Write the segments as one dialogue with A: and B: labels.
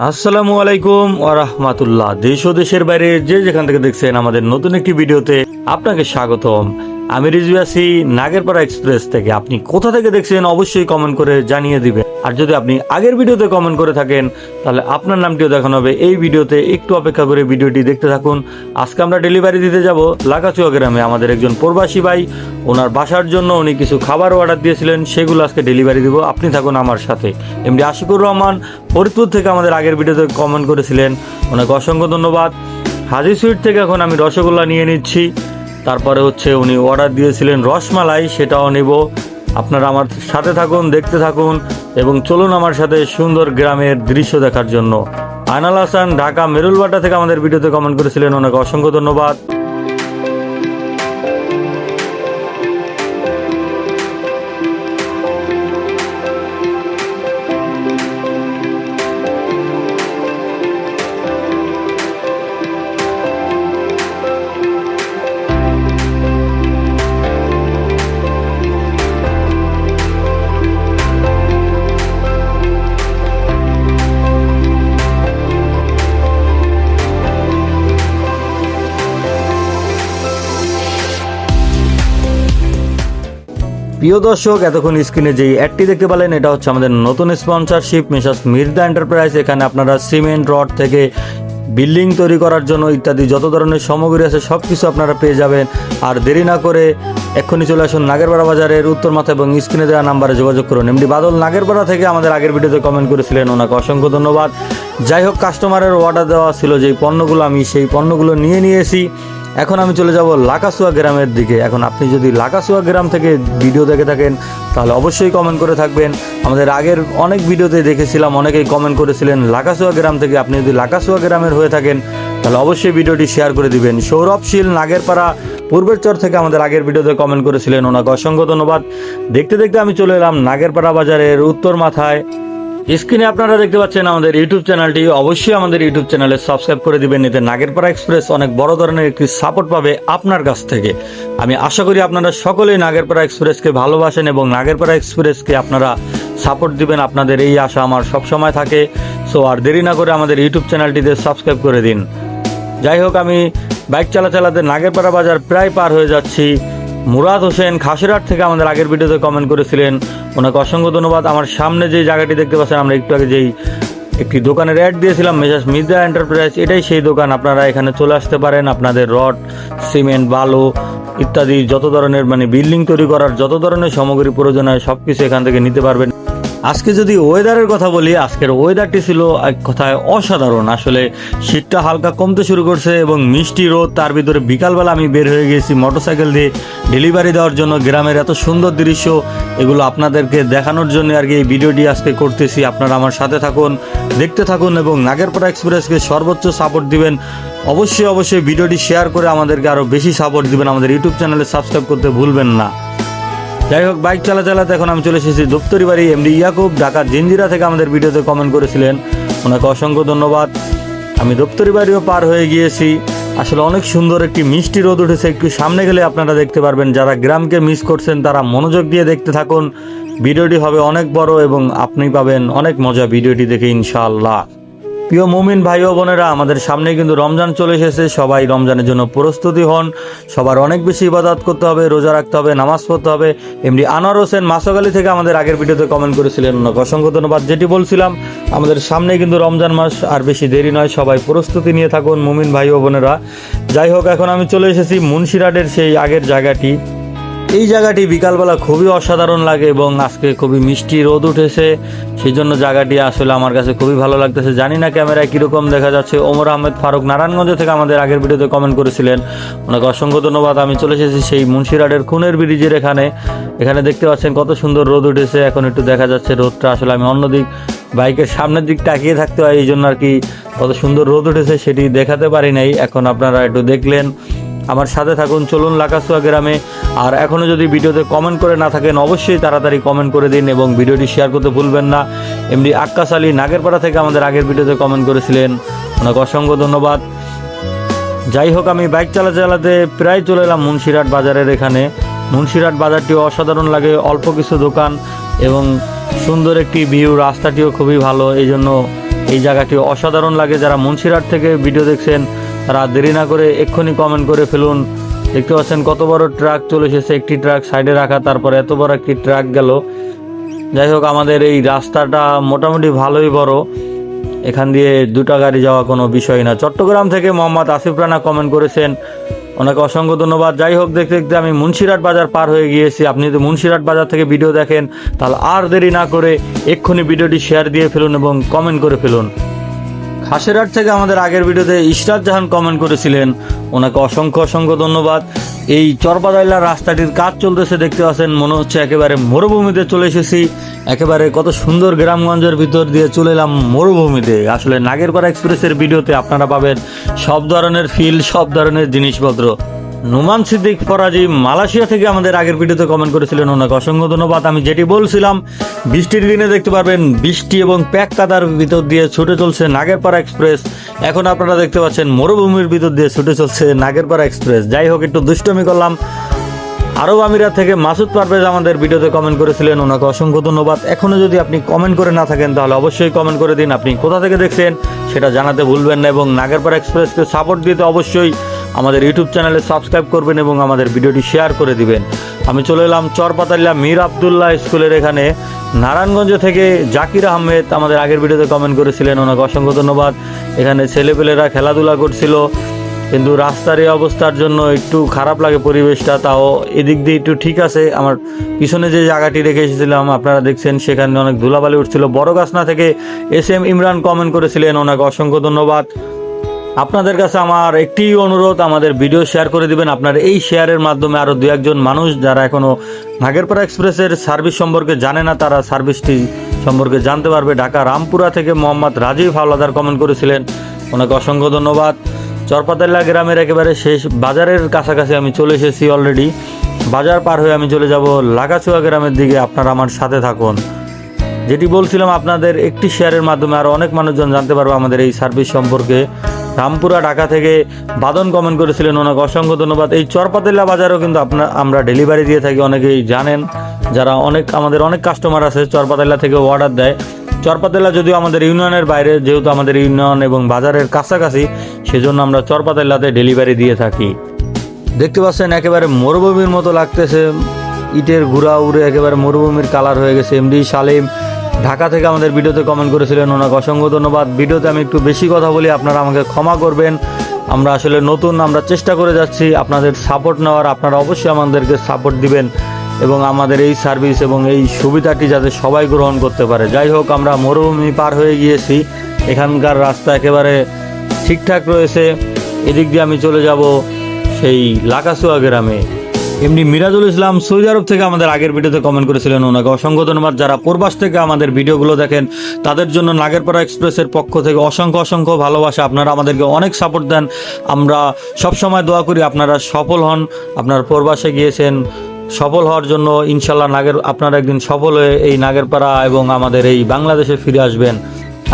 A: আসসালামু আলাইকুম ওয়া রাহমাতুল্লাহ। দেশ ও দেশের বাইরে যে যেখান থেকে দেখছেন আমাদের নতুন একটি ভিডিওতে আপনাকে স্বাগতম। আমি রিজভী আছি নাগেরপাড়া এক্সপ্রেস থেকে। আপনি কোথা থেকে দেখছেন অবশ্যই কমেন্ট করে জানিয়ে দিবেন। আর যদি আপনি আগের ভিডিওতে কমেন্ট করে থাকেন তাহলে আপনার নামটিও দেখানো হবে এই ভিডিওতে। একটু অপেক্ষা করে ভিডিওটি দেখতে থাকুন। আজকে আমরা ডেলিভারি দিতে যাব লাগাচুয়া গ্রামে। আমাদের একজন প্রবাসী ভাই ওনার বাসার জন্য উনি কিছু খাবার অর্ডার দিয়েছিলেন, সেগুলো আজকে ডেলিভারি দিব। আপনি থাকুন আমার সাথে। এমডি আশিকুর রহমান ফরিদপুর থেকে আমাদের আগের ভিডিওতে কমেন্ট করেছিলেন, ওনাকে অসংখ্য ধন্যবাদ। হাজি সুইট থেকে এখন আমি রসগোল্লা নিয়ে নিচ্ছি। তারপরে উনি অর্ডার দিয়েছিলেন রসমালাই, সেটাও নিব। আপনারা আমার সাথে থাকুন, দেখতে থাকুন এবং চলুন আমার সাথে সুন্দর গ্রামের দৃশ্য দেখার জন্য। আয়নাল হাসান ঢাকা মেরুলবাটা থেকে আমাদের ভিডিওতে কমেন্ট করেছিলেন, ওনাকে অসংখ্য ধন্যবাদ। প্রিয় দর্শক, এতক্ষণ স্ক্রিনে যেই অ্যাডটি দেখতে পেলেন এটা হচ্ছে আমাদের নতুন স্পন্সরশিপ মেসার্স মির্জা এন্টারপ্রাইজ। এখানে আপনারা সিমেন্ট রড থেকে বিল্ডিং তৈরি করার জন্য ইত্যাদি যত ধরনের সামগ্রী আছে সব কিছু আপনারা পেয়ে যাবেন। আর দেরি না করে এক্ষুনি চলে আসুন নাগেরপাড়া বাজারের উত্তর মাথা এবং স্ক্রিনে দেওয়া নাম্বারে যোগাযোগ করুন। এমডি বাদল নাগেরপাড়া থেকে আমাদের আগের ভিডিওতে কমেন্ট করেছিলেন, ওনাকে অসংখ্য ধন্যবাদ। যাই হোক, কাস্টমারের অর্ডার দেওয়া ছিল যেই পণ্যগুলো, আমি সেই পণ্যগুলো নিয়েছি। এখন আমি চলে যাব লাকাসুয়া গ্রামের দিকে। এখন আপনি যদি লাকাসুয়া গ্রাম থেকে ভিডিও দেখে থাকেন তাহলে অবশ্যই কমেন্ট করে থাকবেন। আমাদের আগের অনেক ভিডিওতে দেখেছিলাম, অনেকেই কমেন্ট করেছিলেন লাকাসুয়া গ্রাম থেকে। আপনি যদি লাকাসুয়া গ্রামের হয়ে থাকেন তাহলে অবশ্যই ভিডিওটি শেয়ার করে দিবেন। সৌরভশীল নাগেরপাড়া পূর্বের চর থেকে আমাদের আগের ভিডিওতে কমেন্ট করেছিলেন, ওনাকে অসংখ্য ধন্যবাদ। দেখতে দেখতে আমি চলে এলাম নাগেরপাড়া বাজারের উত্তর মাথায়। স্ক্রিনে আপনারা দেখতে পাচ্ছেন আমাদের ইউটিউব চ্যানেলটি। অবশ্যই আমাদের ইউটিউব চ্যানেলে সাবস্ক্রাইব করে দিবেন। এতে নাগেরপাড়া এক্সপ্রেস অনেক বড় ধরনের একটি সাপোর্ট পাবে আপনার কাছ থেকে। আমি আশা করি আপনারা সকলেই নাগেরপাড়া এক্সপ্রেসকে ভালোবাসেন এবং নাগেরপাড়া এক্সপ্রেসকে আপনারা সাপোর্ট দিবেন। আপনাদের এই আশা আমার সবসময় থাকে। সো আর দেরি না করে আমাদের ইউটিউব চ্যানেলটিতে সাবস্ক্রাইব করে দিন। যাই হোক, আমি বাইক চালাতে নাগেরপাড়া বাজার প্রায় পার হয়ে যাচ্ছি। মুরাদ হোসেন খাসিরহাট থেকে আমাদের আগের ভিডিওতে কমেন্ট করেছিলেন, ওনাকে অসংখ্য ধন্যবাদ। আমার সামনে যে জায়গাটি দেখতে পাচ্ছেন, আমরা একটু আগে যেই একটি দোকানের অ্যাড দিয়েছিলাম মেসার্স মির্জা এন্টারপ্রাইজ, এটাই সেই দোকান। আপনারা এখানে চলে আসতে পারেন। আপনাদের রড, সিমেন্ট, বালু ইত্যাদি যত ধরনের বিল্ডিং তৈরি করার যত ধরনের সামগ্রী প্রয়োজন হয় সব কিছু এখান থেকে নিতে পারবেন। আজকে যদি ওয়েদারের কথা বলি, আজকের ওয়েদারটি ছিল এক কথায় অসাধারণ। আসলে শীতটা হালকা কমতে শুরু করছে এবং মিষ্টি রোদ, তার ভিতরে বিকালবেলা আমি বের হয়ে গেছি মোটরসাইকেল দিয়ে ডেলিভারি দেওয়ার জন্য। গ্রামের এত সুন্দর দৃশ্য এগুলো আপনাদেরকে দেখানোর জন্য আর কি এই ভিডিওটি আজকে করতেছি। আপনারা আমার সাথে থাকুন, দেখতে থাকুন এবং নাগেরপাড়া এক্সপ্রেসকে সর্বোচ্চ সাপোর্ট দিবেন। অবশ্যই ভিডিওটি শেয়ার করে আমাদেরকে আরও বেশি সাপোর্ট দিবেন। আমাদের ইউটিউব চ্যানেলে সাবস্ক্রাইব করতে ভুলবেন না। যাই হোক, বাইক চালাতে এখন আমি চলে এসেছি দপ্তরি বাড়ি। এমডি ইয়াকুব ঢাকা জিঞ্জিরা থেকে আমাদের ভিডিওতে কমেন্ট করেছিলেন, ওনাকে অসংখ্য ধন্যবাদ। আমি দপ্তরি বাড়িও পার হয়ে গিয়েছি। আসলে অনেক সুন্দর একটি মিষ্টি রোদ উঠেছে। একটু সামনে গেলে আপনারা দেখতে পারবেন। যারা গ্রামকে মিস করছেন তারা মনোযোগ দিয়ে দেখতে থাকুন। ভিডিওটি হবে অনেক বড় এবং আপনি পাবেন অনেক মজা ভিডিওটি দেখে ইনশাআল্লাহ। প্রিয় মুমিন ভাই ও বোনেরা, আমাদের সামনে কিন্তু রমজান চলে এসেছে। সবাই রমজানের জন্য প্রস্তুতি হন। সবার অনেক বেশি ইবাদত করতে হবে, রোজা রাখতে হবে, নামাজ পড়তে হবে। এমডি আনোয়ার হোসেন মাসকালি থেকে আমাদের আগের ভিডিওতে কমেন্ট করেছিলেন, ওনাকে অসংখ্য ধন্যবাদ। যেটি বলছিলাম, আমাদের সামনে কিন্তু রমজান মাস, আর বেশি দেরি নয়। সবাই প্রস্তুতি নিয়ে থাকুন মুমিন ভাই ও বোনেরা। যাই হোক, এখন আমি চলে এসেছি মুন্সিরহাটের সেই আগের জায়গাটি। এই জায়গাটি বিকালবেলা খুবই অসাধারণ লাগে এবং আজকে খুবই মিষ্টি রোদ উঠেছে, সেই জন্য জায়গাটি আসলে আমার কাছে খুবই ভালো লাগতেছে। জানি না ক্যামেরায় কীরকম দেখা যাচ্ছে। ওমর আহমেদ ফারুক নারায়ণগঞ্জ থেকে আমাদের আগের ভিডিওতে কমেন্ট করেছিলেন, ওনাকে অসংখ্য ধন্যবাদ। আমি চলে এসেছি সেই মুন্সিরহাটের খুনের ব্রিজের এখানে দেখতে পাচ্ছেন কত সুন্দর রোদ উঠেছে। এখন একটু দেখা যাচ্ছে রোদটা। আসলে আমি অন্যদিক বাইকের সামনের দিক তাকিয়ে থাকতে হয়, এই জন্য আর কি কত সুন্দর রোদ উঠেছে সেটি দেখাতে পারি নাই। এখন আপনারা একটু দেখলেন। আমার সাথে থাকুন, চলুন লাকাসুয়া গ্রামে। আর এখনও যদি ভিডিওতে কমেন্ট করে না থাকেন অবশ্যই তাড়াতাড়ি কমেন্ট করে দিন এবং ভিডিওটি শেয়ার করতে ভুলবেন না। এমডি আক্কাস আলী নাগেরপাড়া থেকে আমাদের আগের ভিডিওতে কমেন্ট করেছিলেন, ওনাকে অসংখ্য ধন্যবাদ। যাই হোক, আমি বাইক চালাতে প্রায় চলে এলাম মুন্সিরহাট বাজারের এখানে। মুন্সিরহাট বাজারটিও অসাধারণ লাগে, অল্প কিছু দোকান এবং সুন্দর একটি ভিউ, রাস্তাটিও খুবই ভালো। এই জন্য এই জায়গাটি অসাধারণ লাগে। যারা মুন্সিরহাট থেকে ভিডিও দেখছেন তারা দেরি না করে এক্ষুনি কমেন্ট করে ফেলুন। দেখতে পাচ্ছেন কত বড় ট্রাক চলে এসেছে, একটি ট্রাক সাইডে রাখা, তারপরে এত বড় একটি ট্রাক গেল। যাই হোক, আমাদের এই রাস্তাটা মোটামুটি ভালোই বড়, এখান দিয়ে দুটা গাড়ি যাওয়া কোনো বিষয় না। চট্টগ্রাম থেকে মোহাম্মদ আসিফ রানা কমেন্ট করেছেন, ওনাকে অসংখ্য ধন্যবাদ। যাই হোক, দেখতে দেখতে আমি মুন্সিরহাট বাজার পার হয়ে গিয়েছি। আপনি যদি মুন্সিরহাট বাজার থেকে ভিডিও দেখেন তাহলে আর দেরি না করে এক্ষুনি ভিডিওটি শেয়ার দিয়ে ফেলুন এবং কমেন্ট করে ফেলুন। খাসেরহাট থেকে আমাদের আগের ভিডিওতে ইশরাত জাহান কমেন্ট করেছিলেন, ওনাকে অসংখ্য অসংখ্য ধন্যবাদ। এই চরপাদাইলা রাস্তাটির কাজ চলতেছে, দেখতে পাচ্ছেন মনে হচ্ছে একেবারে মরুভূমিতে চলে এসেছি। একেবারে কত সুন্দর গ্রামগঞ্জের ভিতর দিয়ে চলে এলাম মরুভূমিতে। আসলে নাগেরপাড়া এক্সপ্রেসের ভিডিওতে আপনারা পাবেন সব ধরনের ফিল, সব ধরনের জিনিসপত্র। নুমান সিদ্দিক ফরাজি মালয়েশিয়া থেকে আমাদের আগের ভিডিওতে কমেন্ট করেছিলেন, ওনাকে অসংখ্য ধন্যবাদ। আমি যেটি বলছিলাম, বৃষ্টির দিনে দেখতে পারবেন বৃষ্টি এবং প্যাক কাদার ভিতর দিয়ে ছুটে চলছে নাগেরপাড়া এক্সপ্রেস। এখন আপনারা দেখতে পাচ্ছেন মরুভূমির ভিতর দিয়ে ছুটে চলছে নাগেরপাড়া এক্সপ্রেস। যাই হোক, একটু দুষ্টমি করলাম। আরব আমিরাত থেকে মাসুদ পারভেজ আমাদের ভিডিওতে কমেন্ট করেছিলেন, ওনাকে অসংখ্য ধন্যবাদ। এখনও যদি আপনি কমেন্ট করে না থাকেন তাহলে অবশ্যই কমেন্ট করে দিন, আপনি কোথা থেকে দেখছেন সেটা জানাতে ভুলবেন না। এবং নাগেরপাড়া এক্সপ্রেসকে সাপোর্ট দিতে অবশ্যই আমাদের ইউটিউব চ্যানেলে সাবস্ক্রাইব করবেন এবং আমাদের ভিডিওটি শেয়ার করে দিবেন। আমি চলে এলাম চরপাতাল্লা মীর আবদুল্লাহ স্কুলের এখানে। নারায়ণগঞ্জ থেকে জাকির আহমেদ আমাদের আগের ভিডিওতে কমেন্ট করেছিলেন, ওনাকে অসংখ্য ধন্যবাদ। এখানে ছেলেপেলেরা খেলাধুলা করছিল, কিন্তু রাস্তার এই অবস্থার জন্য একটু খারাপ লাগে পরিবেশটা। তাও এদিক দিয়ে একটু ঠিক আছে। আমার পিছনে যে জায়গাটি রেখে এসেছিলাম আপনারা দেখছেন, সেখানে অনেক ধুলাবালি উঠছিল। বড়গাছনা থেকে SM ইমরান কমেন্ট করেছিলেন, ওনাকে অসংখ্য ধন্যবাদ। আপনাদের কাছে আমার একটি অনুরোধ, আমাদের ভিডিও শেয়ার করে দিবেন। আপনার এই শেয়ারের মাধ্যমে আরও দু একজন মানুষ যারা এখনও নাগেরপাড়া এক্সপ্রেসের সার্ভিস সম্পর্কে জানে না, তারা সার্ভিসটি সম্পর্কে জানতে পারবে। ঢাকা রামপুরা থেকে মোহাম্মদ রাজীব হাওলাদার কমেন্ট করেছিলেন, ওনাকে অসংখ্য ধন্যবাদ। চরপাতাল্লা গ্রামের একেবারে শেষ বাজারের কাছাকাছি আমি চলে এসেছি অলরেডি। বাজার পার হয়ে আমি চলে যাব লাগাছুয়া গ্রামের দিকে। আপনারা আমার সাথে থাকুন। যেটি বলছিলাম, আপনাদের একটি শেয়ারের মাধ্যমে আরও অনেক মানুষজন জানতে পারবে আমাদের এই সার্ভিস সম্পর্কে। রামপুরা ঢাকা থেকে বাদন কমেন্ট করেছিলেন, ওনাকে অসংখ্য ধন্যবাদ। এই চরপাতাল্লা বাজারও কিন্তু আমরা ডেলিভারি দিয়ে থাকি, অনেকেই জানেন। যারা আমাদের অনেক কাস্টমার আছে চরপাতাল্লা থেকে অর্ডার দেয়। চরপাতাল্লা যদিও আমাদের ইউনিয়নের বাইরে, যেহেতু আমাদের ইউনিয়ন এবং বাজারের কাছাকাছি, সেজন্য আমরা চরপাতাল্লাতে ডেলিভারি দিয়ে থাকি। দেখতে পাচ্ছেন একেবারে মরুভূমির মতো লাগতেছে, ইটের গুঁড়া উড়ে একেবারে মরুভূমির কালার হয়ে গেছে। MD সালিম ঢাকা থেকে আমাদের ভিডিওতে কমেন্ট করেছিলেন, ওনাকে অসংখ্য ধন্যবাদ। ভিডিওতে আমি একটু বেশি কথা বলি, আপনারা আমাকে ক্ষমা করবেন। আমরা আসলে নতুন, আমরা চেষ্টা করে যাচ্ছি আপনাদের সাপোর্ট নেওয়ার। আপনারা অবশ্যই আমাদেরকে সাপোর্ট দিবেন এবং আমাদের এই সার্ভিস এবং এই সুবিধাটি যাতে সবাই গ্রহণ করতে পারে। যাই হোক, আমরা মরুভূমি পার হয়ে গিয়েছি, এখানকার রাস্তা একেবারে ঠিকঠাক রয়েছে। এদিক দিয়ে আমি চলে যাব সেই লাকাসুয়া গ্রামে। এমনি মিরাজুল ইসলাম সৌদি আরব থেকে আমাদের আগের ভিডিওতে কমেন্ট করেছিলেন, ওনাকে অসংখ্য ধন্যবাদ। যারা প্রবাস থেকে আমাদের ভিডিওগুলো দেখেন তাদের জন্য নাগেরপাড়া এক্সপ্রেসের পক্ষ থেকে অসংখ্য অসংখ্য ভালোবাসা। আপনারা আমাদেরকে অনেক সাপোর্ট দেন, আমরা সবসময় দোয়া করি আপনারা সফল হন। আপনারা প্রবাসে গিয়েছেন, সফল হওয়ার জন্য ইনশাল্লাহ আপনারা একদিন সফল হয়ে এই নাগেরপাড়া এবং আমাদের এই বাংলাদেশে ফিরে আসবেন।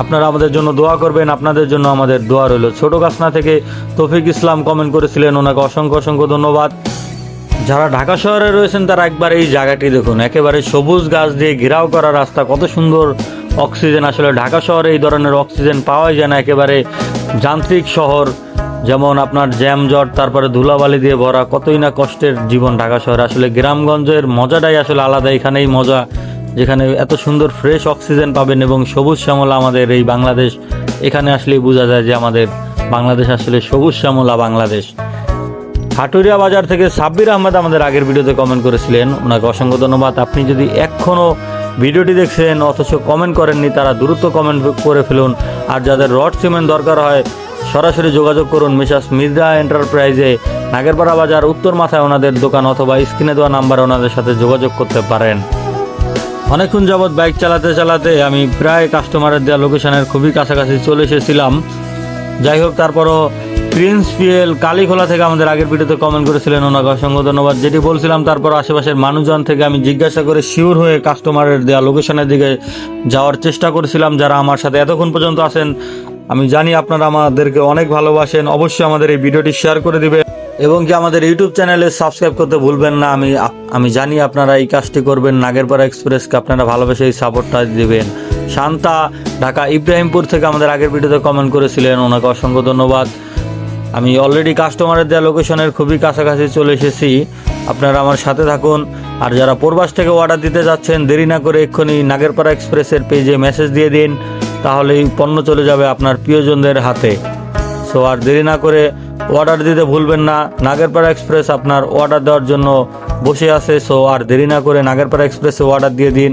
A: আপনারা আমাদের জন্য দোয়া করবেন, আপনাদের জন্য আমাদের দোয়া রইল। ছোট গাছনা থেকে তৌফিক ইসলাম কমেন্ট করেছিলেন, ওনাকে অসংখ্য অসংখ্য ধন্যবাদ। যারা ঢাকা শহরে রয়েছেন তারা একবার এই জায়গাটি দেখুন, একেবারে সবুজ গাছ দিয়ে ঘেরাও করা রাস্তা, কত সুন্দর অক্সিজেন। আসলে ঢাকা শহরে এই ধরনের অক্সিজেন পাওয়াই যায় না। একেবারে যান্ত্রিক শহর, যেমন আপনার জ্যামজট, তারপরে ধুলাবালি দিয়ে ভরা, কতই না কষ্টের জীবন ঢাকা শহরে। আসলে গ্রামগঞ্জের মজাটাই আসলে আলাদা, এখানেই মজা, যেখানে এত সুন্দর ফ্রেশ অক্সিজেন পাবেন এবং সবুজ শ্যামলা আমাদের এই বাংলাদেশ। এখানে আসলেই বোঝা যায় যে আমাদের বাংলাদেশ আসলে সবুজ শ্যামলা বাংলাদেশ। হাটুরিয়া বাজার থেকে সাব্বির আহমেদ আমাদের আগের ভিডিওতে কমেন্ট করেছিলেন, ওনাকে অসংখ্য ধন্যবাদ। আপনি যদি এখনও ভিডিওটি দেখছেন অথচ কমেন্ট করেননি, তারা দ্রুত কমেন্ট করে ফেলুন। আর যাদের রড সিমেন্ট দরকার হয় সরাসরি যোগাযোগ করুন মেসার্স মির্জা এন্টারপ্রাইজে, নাগেরপাড়া বাজার উত্তর মাথায় ওনাদের দোকান, অথবা স্ক্রিনে দেওয়া নাম্বারে ওনাদের সাথে যোগাযোগ করতে পারেন। অনেকক্ষণ যাবৎ বাইক চালাতে চালাতে আমি প্রায় কাস্টমারের দেওয়া লোকেশনের খুবই কাছাকাছি চলে এসেছিলাম। যাই হোক, তারপরও প্রিন্স পিএল কালীখোলা থেকে আমাদের আগের ভিডিওতে কমেন্ট করেছিলেন, ওনাকে অসংখ্য ধন্যবাদ। যেটি বলছিলাম, তারপর আশেপাশের মানুষজন থেকে আমি জিজ্ঞাসা করে শিওর হয়ে কাস্টমারের দেওয়া লোকেশনের দিকে যাওয়ার চেষ্টা করেছিলাম। যারা আমার সাথে এতক্ষণ পর্যন্ত আছেন, আমি জানি আপনারা আমাদেরকে অনেক ভালোবাসেন। অবশ্যই আমাদের এই ভিডিওটি শেয়ার করে দিবেন এবং কি আমাদের ইউটিউব চ্যানেলে সাবস্ক্রাইব করতে ভুলবেন না। আমি জানি আপনারা এই কাজটি করবেন, নাগেরপাড়া এক্সপ্রেসকে আপনারা ভালোবেসে এই সাপোর্টটা দিবেন। শান্তা ঢাকা ইব্রাহিমপুর থেকে আমাদের আগের ভিডিওতে কমেন্ট করেছিলেন, ওনাকে অসংখ্য ধন্যবাদ। আমি অলরেডি কাস্টমারের দেওয়া লোকেশনের খুবই কাছাকাছি চলে এসেছি, আপনারা আমার সাথে থাকুন। আর যারা প্রবাস থেকে অর্ডার দিতে যাচ্ছেন, দেরি না করে এক্ষুনি নাগেরপাড়া এক্সপ্রেসের পেজে মেসেজ দিয়ে দিন, তাহলেই পণ্য চলে যাবে আপনার প্রিয়জনদের হাতে। সো আর দেরি না করে অর্ডার দিতে ভুলবেন না, নাগেরপাড়া এক্সপ্রেস আপনার অর্ডার দেওয়ার জন্য বসে আছে। সো আর দেরি না করে নাগেরপাড়া এক্সপ্রেসে অর্ডার দিয়ে দিন,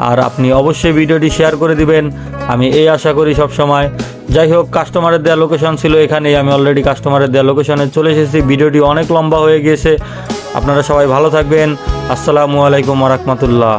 A: আর আপনি অবশ্যই ভিডিওটি শেয়ার করে দিবেন, আমি এই আশা করি সব সময়। যাই হোক, কাস্টমারের দেওয়া লোকেশন ছিল এখানেই, আমি অলরেডি কাস্টমারের দেওয়া লোকেশনে চলে এসেছি। ভিডিওটি অনেক লম্বা হয়ে গিয়েছে, আপনারা সবাই ভালো থাকবেন। আসসালামু আলাইকুম ওয়া রাহমাতুল্লাহ।